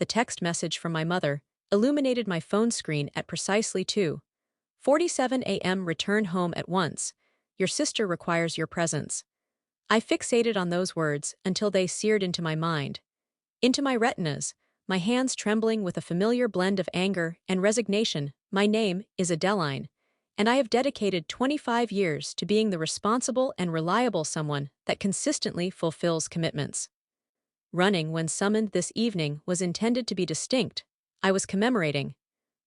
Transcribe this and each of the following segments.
the text message from my mother, illuminated my phone screen at precisely 2:47 a.m. Return home at once. Your sister requires your presence. I fixated on those words until they seared into my mind, into my retinas, my hands trembling with a familiar blend of anger and resignation. My name is Adeline, and I have dedicated 25 years to being the responsible and reliable someone that consistently fulfills commitments. Running when summoned this evening was intended to be distinct. I was commemorating.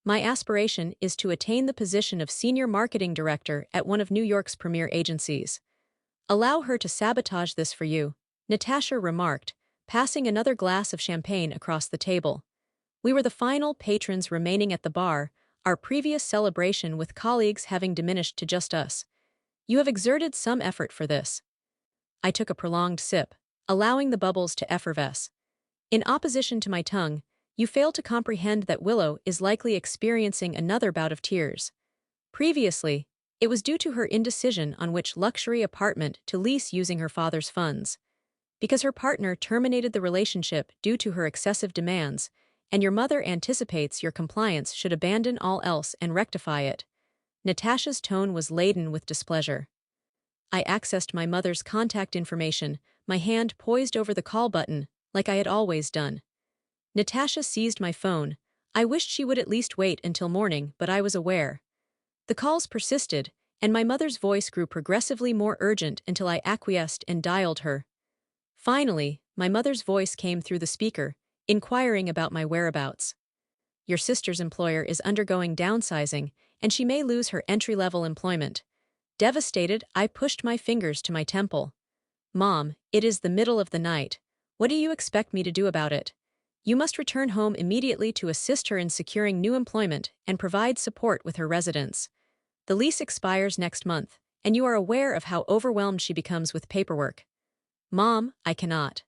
My aspiration is to attain the position of senior marketing director at one of New York's premier agencies. Allow her to sabotage this for you, Natasha remarked, passing another glass of champagne across the table. We were the final patrons remaining at the bar, our previous celebration with colleagues having diminished to just us. You have exerted some effort for this. I took a prolonged sip, allowing the bubbles to effervesce. In opposition to my tongue, you fail to comprehend that Willow is likely experiencing another bout of tears. Previously, it was due to her indecision on which luxury apartment to lease using her father's funds. Because her partner terminated the relationship due to her excessive demands, and your mother anticipates your compliance should abandon all else and rectify it. Natasha's tone was laden with displeasure. I accessed my mother's contact information, my hand poised over the call button, like I had always done. Natasha seized my phone. I wished she would at least wait until morning, but I was aware. The calls persisted, and my mother's voice grew progressively more urgent until I acquiesced and dialed her. Finally, my mother's voice came through the speaker, inquiring about my whereabouts. Your sister's employer is undergoing downsizing, and she may lose her entry-level employment. Devastated, I pushed my fingers to my temple. Mom, it is the middle of the night. What do you expect me to do about it? You must return home immediately to assist her in securing new employment and provide support with her residence. The lease expires next month, and you are aware of how overwhelmed she becomes with paperwork. Mom, I cannot.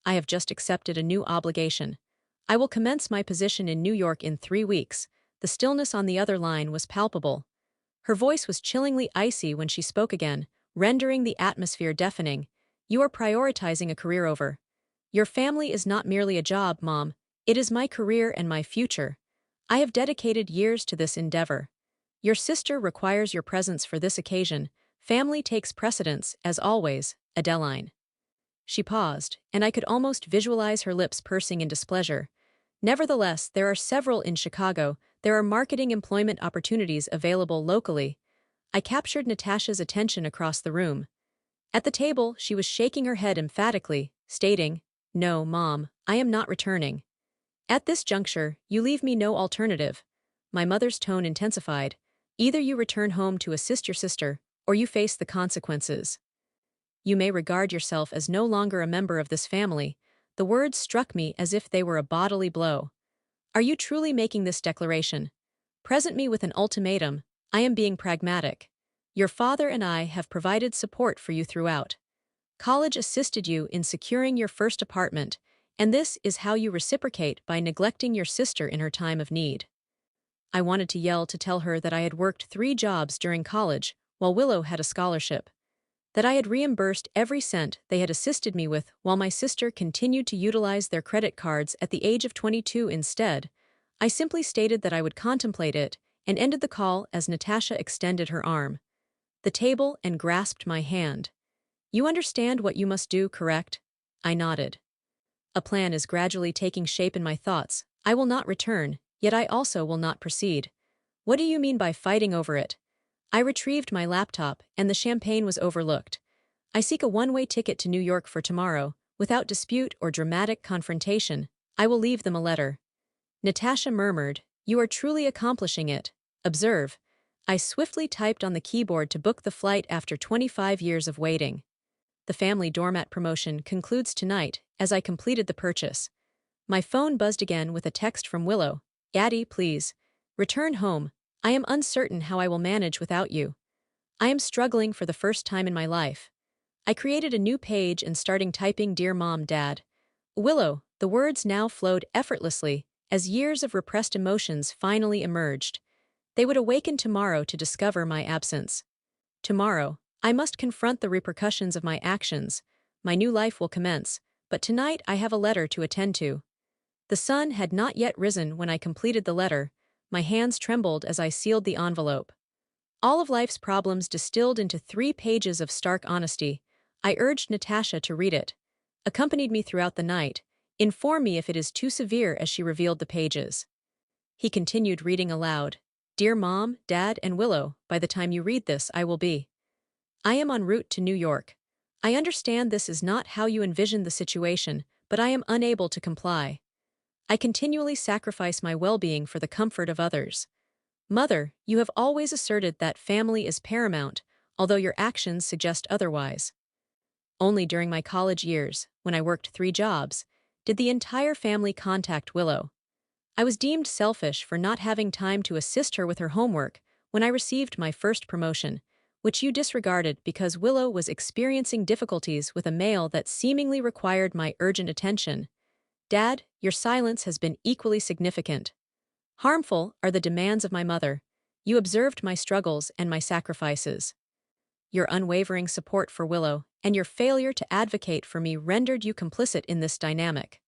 I have just accepted a new obligation. I will commence my position in New York in 3 weeks. The stillness on the other line was palpable. Her voice was chillingly icy when she spoke again, rendering the atmosphere deafening. You are prioritizing a career over. Your family is not merely a job, Mom. It is my career and my future. I have dedicated years to this endeavor. Your sister requires your presence for this occasion. Family takes precedence, as always, Adeline. She paused, and I could almost visualize her lips pursing in displeasure. Nevertheless, there are several in Chicago. There are marketing employment opportunities available locally. I captured Natasha's attention across the room. At the table, she was shaking her head emphatically, stating, "No, Mom, I am not returning. At this juncture, you leave me no alternative." My mother's tone intensified. Either you return home to assist your sister, or you face the consequences. You may regard yourself as no longer a member of this family. The words struck me as if they were a bodily blow. Are you truly making this declaration? Present me with an ultimatum. I am being pragmatic. Your father and I have provided support for you throughout. College assisted you in securing your first apartment, and this is how you reciprocate by neglecting your sister in her time of need. I wanted to yell to tell her that I had worked 3 jobs during college while Willow had a scholarship, that I had reimbursed every cent they had assisted me with while my sister continued to utilize their credit cards at the age of 22 instead. I simply stated that I would contemplate it and ended the call as Natasha extended her arm. The table and grasped my hand. You understand what you must do, correct? I nodded. A plan is gradually taking shape in my thoughts. I will not return, yet I also will not proceed. What do you mean by fighting over it? I retrieved my laptop, and the champagne was overlooked. I seek a one-way ticket to New York for tomorrow, without dispute or dramatic confrontation. I will leave them a letter. Natasha murmured, "You are truly accomplishing it. Observe." I swiftly typed on the keyboard to book the flight after 25 years of waiting. The family doormat promotion concludes tonight, as I completed the purchase. My phone buzzed again with a text from Willow. "Addie, please. Return home. I am uncertain how I will manage without you. I am struggling for the first time in my life." I created a new page and starting typing "Dear Mom, Dad." Willow, the words now flowed effortlessly, as years of repressed emotions finally emerged. They would awaken tomorrow to discover my absence. Tomorrow, I must confront the repercussions of my actions. My new life will commence, but tonight I have a letter to attend to. The sun had not yet risen when I completed the letter. My hands trembled as I sealed the envelope. All of life's problems distilled into 3 pages of stark honesty. I urged Natasha to read it. Accompanied me throughout the night. Inform me if it is too severe as she revealed the pages. He continued reading aloud. Dear Mom, Dad, and Willow, by the time you read this, I will be. I am en route to New York. I understand this is not how you envisioned the situation, but I am unable to comply. I continually sacrifice my well-being for the comfort of others. Mother, you have always asserted that family is paramount, although your actions suggest otherwise. Only during my college years, when I worked 3 jobs, did the entire family contact Willow. I was deemed selfish for not having time to assist her with her homework when I received my first promotion, which you disregarded because Willow was experiencing difficulties with a male that seemingly required my urgent attention. Dad, your silence has been equally significant. Harmful are the demands of my mother. You observed my struggles and my sacrifices. Your unwavering support for Willow and your failure to advocate for me rendered you complicit in this dynamic.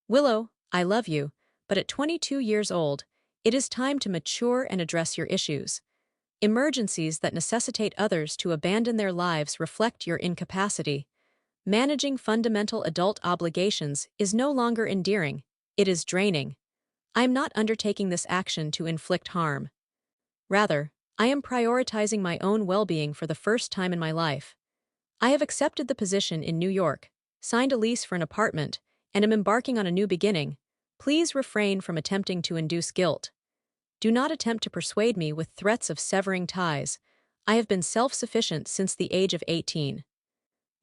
Willow, I love you, but at 22 years old, it is time to mature and address your issues. Emergencies that necessitate others to abandon their lives reflect your incapacity. Managing fundamental adult obligations is no longer endearing, it is draining. I am not undertaking this action to inflict harm. Rather, I am prioritizing my own well-being for the first time in my life. I have accepted the position in New York, signed a lease for an apartment, and am embarking on a new beginning. Please refrain from attempting to induce guilt. Do not attempt to persuade me with threats of severing ties. I have been self-sufficient since the age of 18.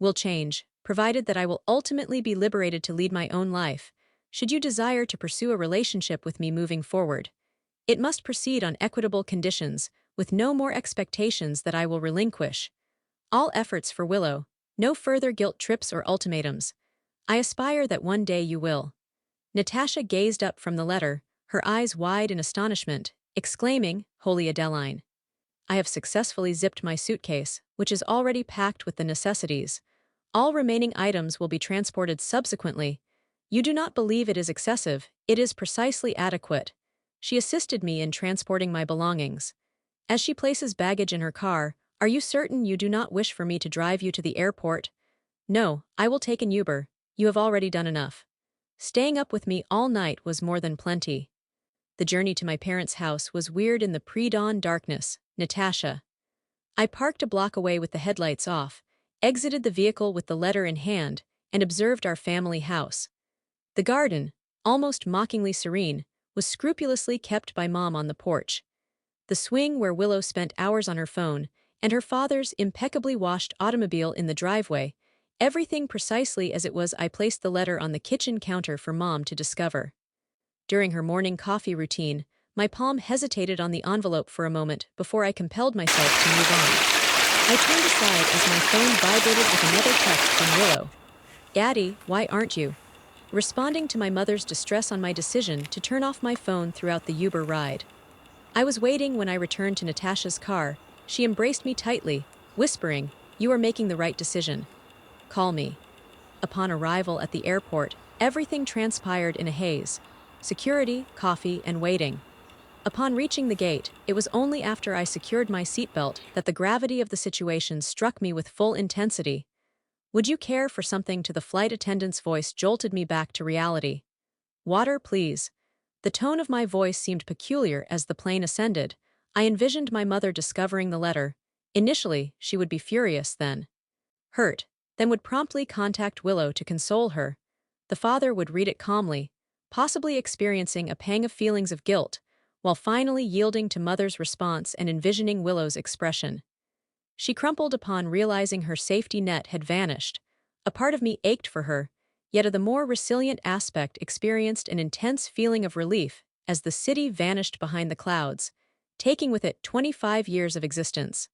Will change, provided that I will ultimately be liberated to lead my own life. Should you desire to pursue a relationship with me moving forward, it must proceed on equitable conditions, with no more expectations that I will relinquish. All efforts for Willow, no further guilt trips or ultimatums. I aspire that one day you will. Natasha gazed up from the letter, her eyes wide in astonishment, exclaiming, Holy Adeline. I have successfully zipped my suitcase, which is already packed with the necessities. All remaining items will be transported subsequently. You do not believe it is excessive, it is precisely adequate. She assisted me in transporting my belongings. As she places baggage in her car, are you certain you do not wish for me to drive you to the airport? No, I will take an Uber. You have already done enough. Staying up with me all night was more than plenty. The journey to my parents' house was weird in the pre-dawn darkness. Natasha. I parked a block away with the headlights off, exited the vehicle with the letter in hand, and observed our family house. The garden, almost mockingly serene, was scrupulously kept by Mom on the porch. The swing where Willow spent hours on her phone, and her father's impeccably washed automobile in the driveway, everything precisely as it was. I placed the letter on the kitchen counter for Mom to discover. During her morning coffee routine, my palm hesitated on the envelope for a moment before I compelled myself to move on. I turned aside as my phone vibrated with another text from Willow. Daddy, why aren't you? Responding to my mother's distress on my decision to turn off my phone throughout the Uber ride. I was waiting when I returned to Natasha's car. She embraced me tightly, whispering, You are making the right decision. Call me. Upon arrival at the airport, everything transpired in a haze. Security, coffee, and waiting. Upon reaching the gate, it was only after I secured my seatbelt that the gravity of the situation struck me with full intensity. Would you care for something? To the flight attendant's voice jolted me back to reality. Water, please. The tone of my voice seemed peculiar as the plane ascended. I envisioned my mother discovering the letter. Initially, she would be furious, then hurt, then would promptly contact Willow to console her. The father would read it calmly, possibly experiencing a pang of feelings of guilt, while finally yielding to Mother's response and envisioning Willow's expression. She crumpled upon realizing her safety net had vanished. A part of me ached for her, yet the more resilient aspect experienced an intense feeling of relief as the city vanished behind the clouds, taking with it 25 years of existence.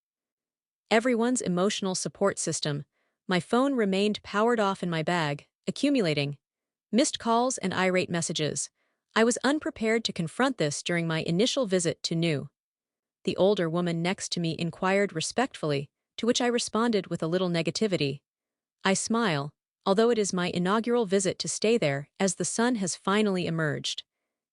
Everyone's emotional support system. My phone remained powered off in my bag, accumulating missed calls and irate messages. I was unprepared to confront this during my initial visit to New. The older woman next to me inquired respectfully, to which I responded with a little negativity. I smile, although it is my inaugural visit to stay there as the sun has finally emerged.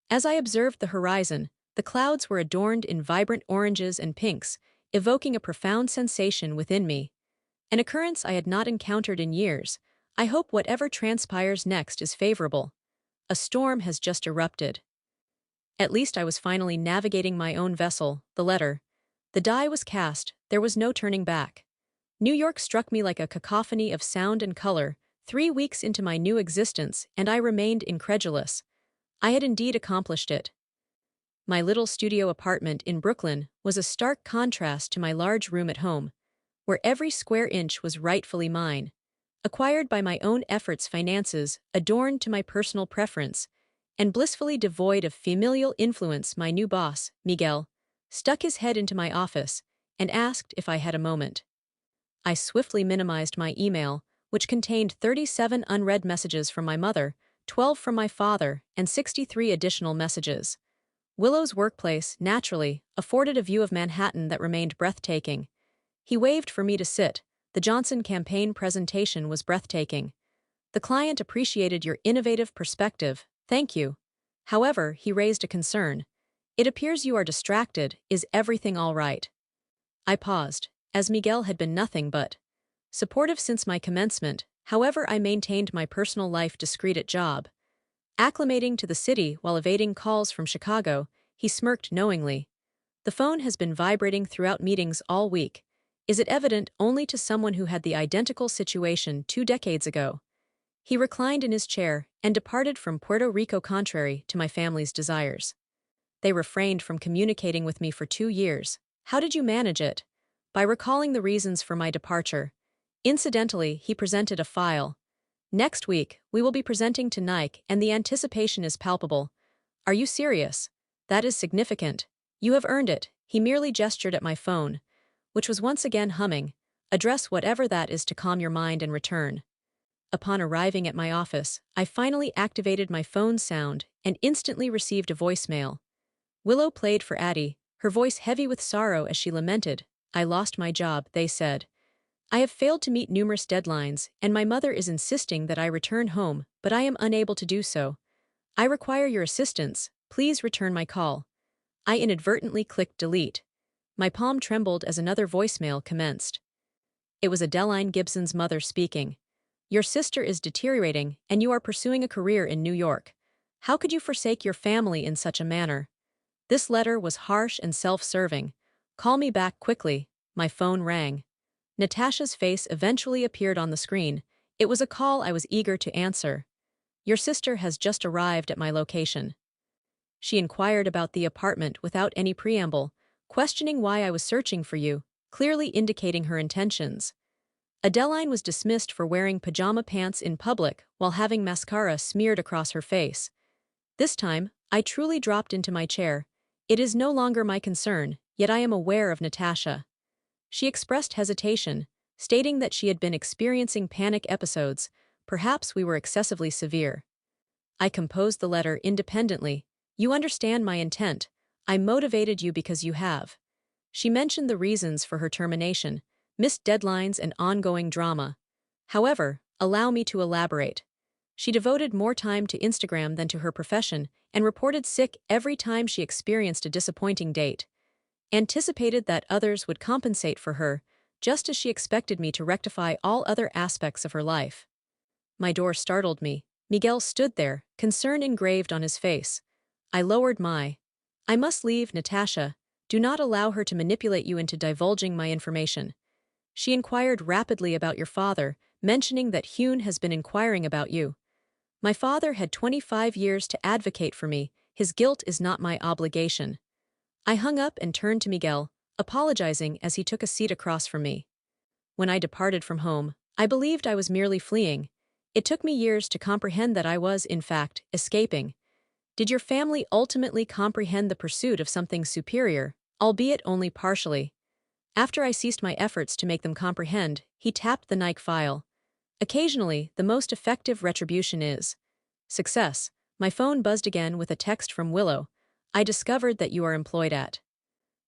As I observed the horizon, the clouds were adorned in vibrant oranges and pinks, evoking a profound sensation within me. An occurrence I had not encountered in years. I hope whatever transpires next is favorable. A storm has just erupted. At least I was finally navigating my own vessel, the letter. The die was cast, there was no turning back. New York struck me like a cacophony of sound and color, 3 weeks into my new existence, and I remained incredulous. I had indeed accomplished it. My little studio apartment in Brooklyn was a stark contrast to my large room at home, where every square inch was rightfully mine. Acquired by my own efforts, finances, adorned to my personal preference, and blissfully devoid of familial influence, my new boss, Miguel, stuck his head into my office and asked if I had a moment. I swiftly minimized my email, which contained 37 unread messages from my mother, 12 from my father, and 63 additional messages. Willow's workplace, naturally, afforded a view of Manhattan that remained breathtaking. He waved for me to sit. The Johnson campaign presentation was breathtaking. The client appreciated your innovative perspective, thank you. However, he raised a concern. It appears you are distracted, is everything all right? I paused, as Miguel had been nothing but supportive since my commencement. However, I maintained my personal life discreet at job. Acclimating to the city while evading calls from Chicago, he smirked knowingly. The phone has been vibrating throughout meetings all week. Is it evident only to someone who had the identical situation 2 decades ago? He reclined in his chair and departed from Puerto Rico contrary to my family's desires. They refrained from communicating with me for 2 years. How did you manage it? By recalling the reasons for my departure. Incidentally, he presented a file. Next week, we will be presenting to Nike, and the anticipation is palpable. Are you serious? That is significant. You have earned it. He merely gestured at my phone, which was once again humming. Address whatever that is to calm your mind and return. Upon arriving at my office, I finally activated my phone's sound and instantly received a voicemail. Willow played for Addie, her voice heavy with sorrow as she lamented. I lost my job, they said. I have failed to meet numerous deadlines, and my mother is insisting that I return home, but I am unable to do so. I require your assistance. Please return my call. I inadvertently clicked delete. My palm trembled as another voicemail commenced. It was Adeline Gibson's mother speaking. Your sister is deteriorating, and you are pursuing a career in New York. How could you forsake your family in such a manner? This letter was harsh and self-serving. Call me back quickly. My phone rang. Natasha's face eventually appeared on the screen. It was a call I was eager to answer. Your sister has just arrived at my location. She inquired about the apartment without any preamble, questioning why I was searching for you, clearly indicating her intentions. Adeline was dismissed for wearing pajama pants in public while having mascara smeared across her face. This time, I truly dropped into my chair. It is no longer my concern, yet I am aware of Natasha. She expressed hesitation, stating that she had been experiencing panic episodes. Perhaps we were excessively severe. I composed the letter independently. You understand my intent. I motivated you because you have. She mentioned the reasons for her termination, missed deadlines and ongoing drama. However, allow me to elaborate. She devoted more time to Instagram than to her profession and reported sick every time she experienced a disappointing date. Anticipated that others would compensate for her, just as she expected me to rectify all other aspects of her life. My door startled me. Miguel stood there, concern engraved on his face. I lowered my. I must leave, Natasha. Do not allow her to manipulate you into divulging my information. She inquired rapidly about your father, mentioning that Hune has been inquiring about you. My father had 25 years to advocate for me. His guilt is not my obligation. I hung up and turned to Miguel, apologizing as he took a seat across from me. When I departed from home, I believed I was merely fleeing. It took me years to comprehend that I was, in fact, escaping. Did your family ultimately comprehend the pursuit of something superior, albeit only partially? After I ceased my efforts to make them comprehend, he tapped the Nike file. Occasionally, the most effective retribution is success. My phone buzzed again with a text from Willow. I discovered that you are employed at.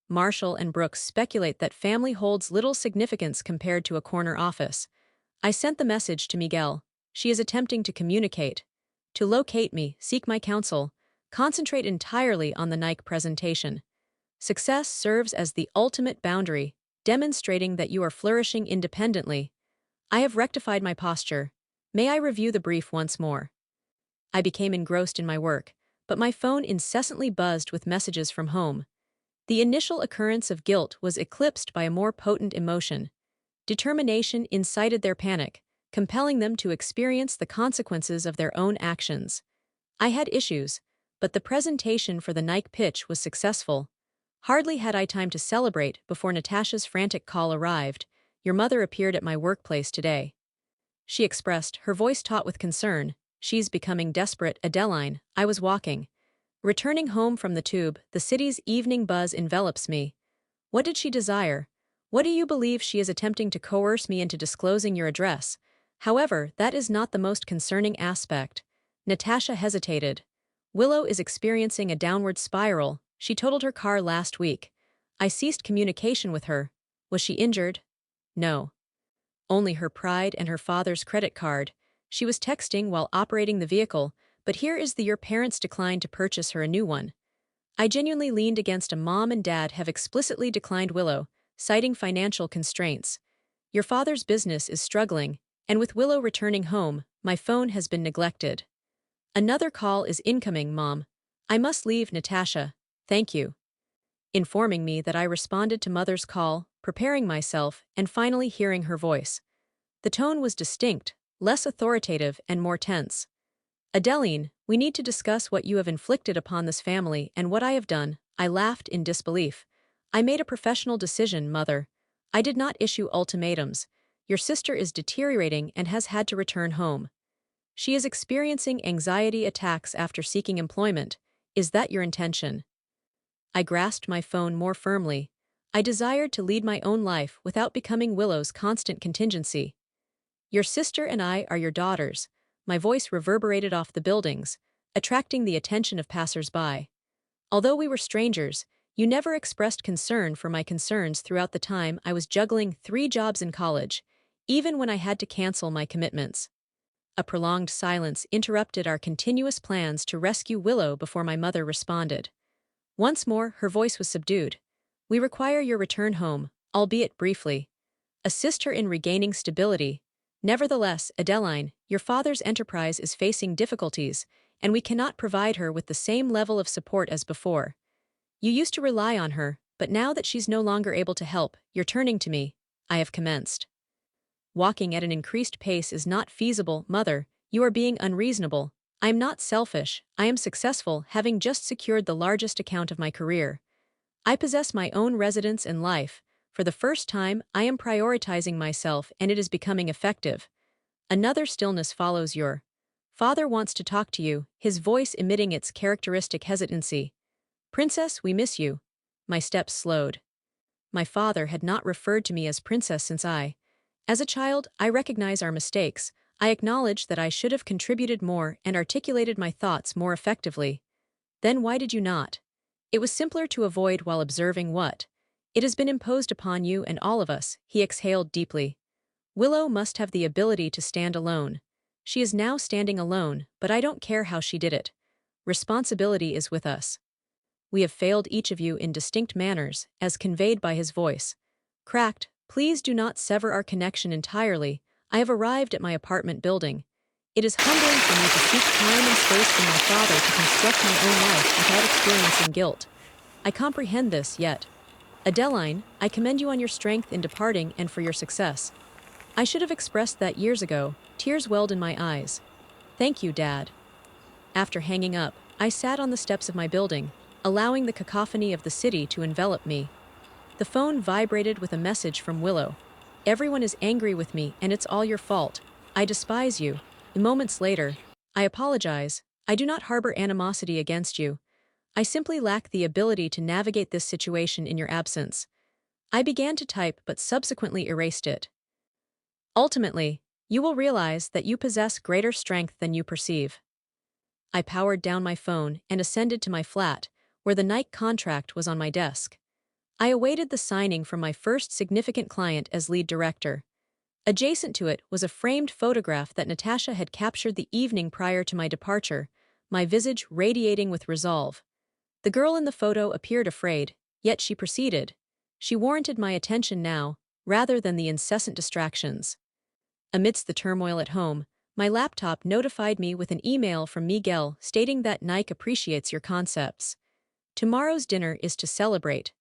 Marshall and Brooks speculate that family holds little significance compared to a corner office. I sent the message to Miguel. She is attempting to communicate. To locate me, seek my counsel. Concentrate entirely on the Nike presentation. Success serves as the ultimate boundary, demonstrating that you are flourishing independently. I have rectified my posture. May I review the brief once more? I became engrossed in my work, but my phone incessantly buzzed with messages from home. The initial occurrence of guilt was eclipsed by a more potent emotion. Determination incited their panic, compelling them to experience the consequences of their own actions. I had issues, but the presentation for the Nike pitch was successful. Hardly had I time to celebrate before Natasha's frantic call arrived. Your mother appeared at my workplace today. She expressed, her voice taut with concern. She's becoming desperate, Adeline. I was walking. Returning home from the tube, the city's evening buzz envelops me. What did she desire? What do you believe she is attempting to coerce me into disclosing your address? However, that is not the most concerning aspect. Natasha hesitated. Willow is experiencing a downward spiral. She totaled her car last week. I ceased communication with her. Was she injured? No. Only her pride and her father's credit card. She was texting while operating the vehicle, but here is your parents declined to purchase her a new one. I genuinely leaned against a mom and dad have explicitly declined Willow, citing financial constraints. Your father's business is struggling, and with Willow returning home, my phone has been neglected. Another call is incoming, Mom. I must leave, Natasha. Thank you. Informing me that I responded to Mother's call, preparing myself, and finally hearing her voice. The tone was distinct, less authoritative, and more tense. Adeline, we need to discuss what you have inflicted upon this family and what I have done. I laughed in disbelief. I made a professional decision, Mother. I did not issue ultimatums. Your sister is deteriorating and has had to return home. She is experiencing anxiety attacks after seeking employment. Is that your intention? I grasped my phone more firmly. I desired to lead my own life without becoming Willow's constant contingency. Your sister and I are your daughters. My voice reverberated off the buildings, attracting the attention of passers-by. Although we were strangers, you never expressed concern for my concerns throughout the time I was juggling 3 jobs in college, even when I had to cancel my commitments. A prolonged silence interrupted our continuous plans to rescue Willow before my mother responded. Once more, her voice was subdued. We require your return home, albeit briefly. Assist her in regaining stability. Nevertheless, Adeline, your father's enterprise is facing difficulties, and we cannot provide her with the same level of support as before. You used to rely on her, but now that she's no longer able to help, you're turning to me. I have commenced. Walking at an increased pace is not feasible, Mother. You are being unreasonable. I am not selfish. I am successful, having just secured the largest account of my career. I possess my own residence and life. For the first time, I am prioritizing myself, and it is becoming effective. Another stillness follows. Your father wants to talk to you, his voice emitting its characteristic hesitancy. Princess, we miss you. My steps slowed. My father had not referred to me as princess since as a child, I recognize our mistakes. I acknowledge that I should have contributed more and articulated my thoughts more effectively. Then why did you not? It was simpler to avoid while observing what it has been imposed upon you and all of us. He exhaled deeply. Willow must have the ability to stand alone. She is now standing alone, but I don't care how she did it. Responsibility is with us. We have failed each of you in distinct manners, as conveyed by his voice. Cracked, please do not sever our connection entirely. I have arrived at my apartment building. It is humbling for me to seek time and space from my father to construct my own life without experiencing guilt. I comprehend this, yet. Adeline, I commend you on your strength in departing and for your success. I should have expressed that years ago. Tears welled in my eyes. Thank you, Dad. After hanging up, I sat on the steps of my building, allowing the cacophony of the city to envelop me. The phone vibrated with a message from Willow. Everyone is angry with me, and it's all your fault. I despise you. Moments later, I apologize. I do not harbor animosity against you. I simply lack the ability to navigate this situation in your absence. I began to type but subsequently erased it. Ultimately, you will realize that you possess greater strength than you perceive. I powered down my phone and ascended to my flat, where the Nike contract was on my desk. I awaited the signing from my first significant client as lead director. Adjacent to it was a framed photograph that Natasha had captured the evening prior to my departure, my visage radiating with resolve. The girl in the photo appeared afraid, yet she proceeded. She warranted my attention now, rather than the incessant distractions. Amidst the turmoil at home, my laptop notified me with an email from Miguel stating that Nike appreciates your concepts. Tomorrow's dinner is to celebrate.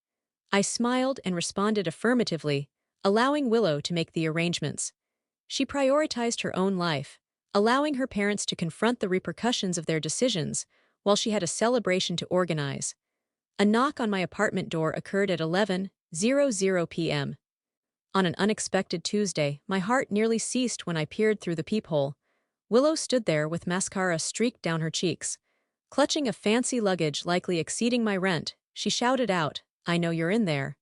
I smiled and responded affirmatively, allowing Willow to make the arrangements. She prioritized her own life, allowing her parents to confront the repercussions of their decisions, while she had a celebration to organize. A knock on my apartment door occurred at 11:00 p.m. On an unexpected Tuesday, my heart nearly ceased when I peered through the peephole. Willow stood there with mascara streaked down her cheeks. Clutching a fancy luggage likely exceeding my rent, she shouted out, "I know you're in there."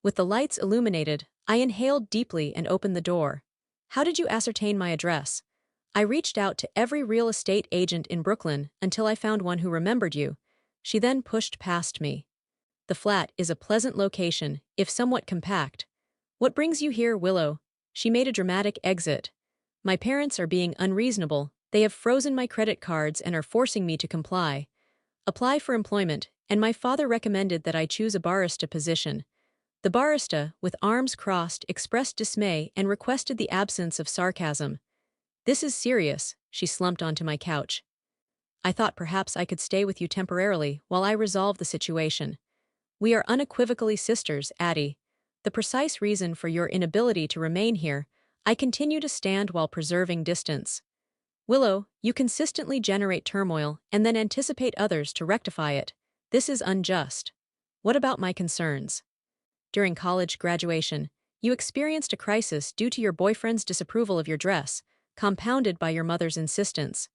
With the lights illuminated, I inhaled deeply and opened the door. "How did you ascertain my address?" "I reached out to every real estate agent in Brooklyn until I found one who remembered you." She then pushed past me. "The flat is a pleasant location, if somewhat compact. What brings you here, Willow?" She made a dramatic exit. "My parents are being unreasonable. They have frozen my credit cards and are forcing me to comply. Apply for employment, and my father recommended that I choose a barista position." The barista, with arms crossed, expressed dismay and requested the absence of sarcasm. "This is serious." She slumped onto my couch. "I thought perhaps I could stay with you temporarily while I resolve the situation. We are unequivocally sisters, Addie. The precise reason for your inability to remain here, I continue to stand while preserving distance. Willow, you consistently generate turmoil and then anticipate others to rectify it. This is unjust. What about my concerns? During college graduation, you experienced a crisis due to your boyfriend's disapproval of your dress, compounded by your mother's insistence.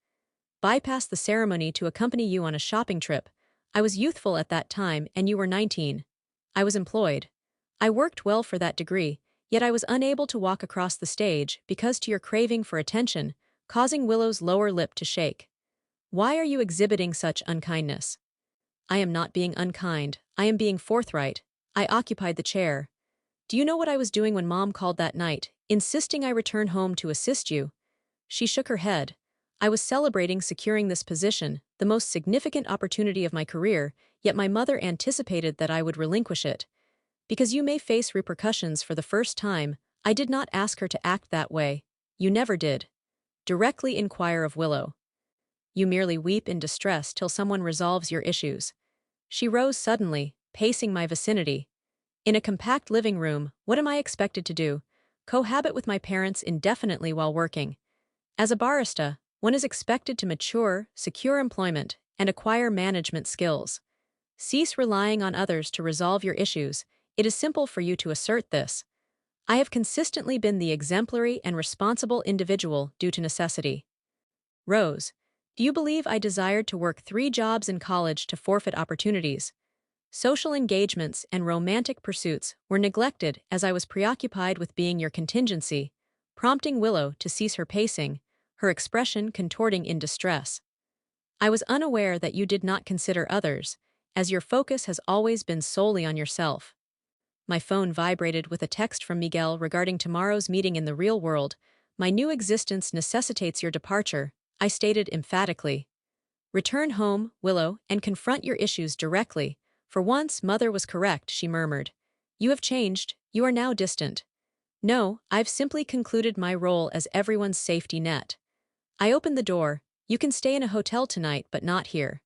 Bypass the ceremony to accompany you on a shopping trip. I was youthful at that time and you were 19. I was employed. I worked well for that degree, yet I was unable to walk across the stage because to your craving for attention, causing Willow's lower lip to shake. Why are you exhibiting such unkindness? I am not being unkind, I am being forthright. I occupied the chair. Do you know what I was doing when Mom called that night, insisting I return home to assist you? She shook her head. I was celebrating securing this position, the most significant opportunity of my career, yet my mother anticipated that I would relinquish it. Because you may face repercussions for the first time, I did not ask her to act that way. You never did. Directly inquire of Willow. You merely weep in distress till someone resolves your issues. She rose suddenly, pacing my vicinity. In a compact living room, what am I expected to do? Cohabit with my parents indefinitely while working. As a barista, one is expected to mature, secure employment, and acquire management skills. Cease relying on others to resolve your issues. It is simple for you to assert this. I have consistently been the exemplary and responsible individual due to necessity. Rose, do you believe I desired to work 3 jobs in college to forfeit opportunities? Social engagements and romantic pursuits were neglected as I was preoccupied with being your contingency, prompting Willow to cease her pacing, her expression contorting in distress. I was unaware that you did not consider others, as your focus has always been solely on yourself. My phone vibrated with a text from Miguel regarding tomorrow's meeting in the real world. My new existence necessitates your departure, I stated emphatically. Return home, Willow, and confront your issues directly. For once, Mother was correct, she murmured. You have changed, you are now distant. No, I've simply concluded my role as everyone's safety net. I opened the door. You can stay in a hotel tonight, but not here.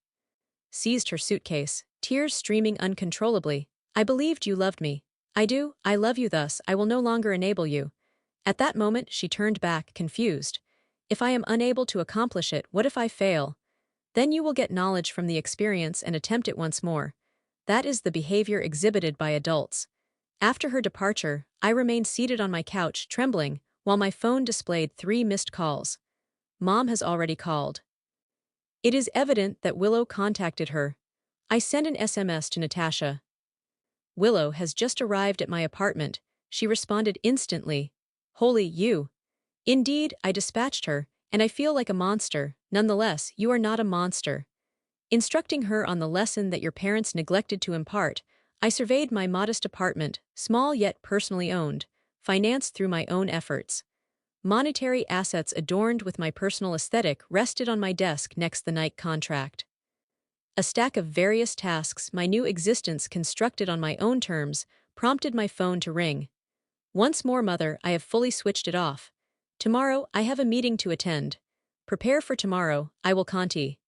Seized her suitcase, tears streaming uncontrollably. I believed you loved me. I do, I love you, thus I will no longer enable you. At that moment, she turned back, confused. If I am unable to accomplish it, what if I fail? Then you will get knowledge from the experience and attempt it once more. That is the behavior exhibited by adults. After her departure, I remained seated on my couch, trembling, while my phone displayed 3 missed calls. Mom has already called. It is evident that Willow contacted her. I sent an SMS to Natasha. Willow has just arrived at my apartment. She responded instantly. Holy you. Indeed, I dispatched her, and I feel like a monster. Nonetheless, you are not a monster. Instructing her on the lesson that your parents neglected to impart, I surveyed my modest apartment, small yet personally owned, financed through my own efforts. Monetary assets adorned with my personal aesthetic rested on my desk next the night contract. A stack of various tasks, my new existence constructed on my own terms, prompted my phone to ring. Once more, mother, I have fully switched it off. Tomorrow, I have a meeting to attend. Prepare for tomorrow, I will Conti.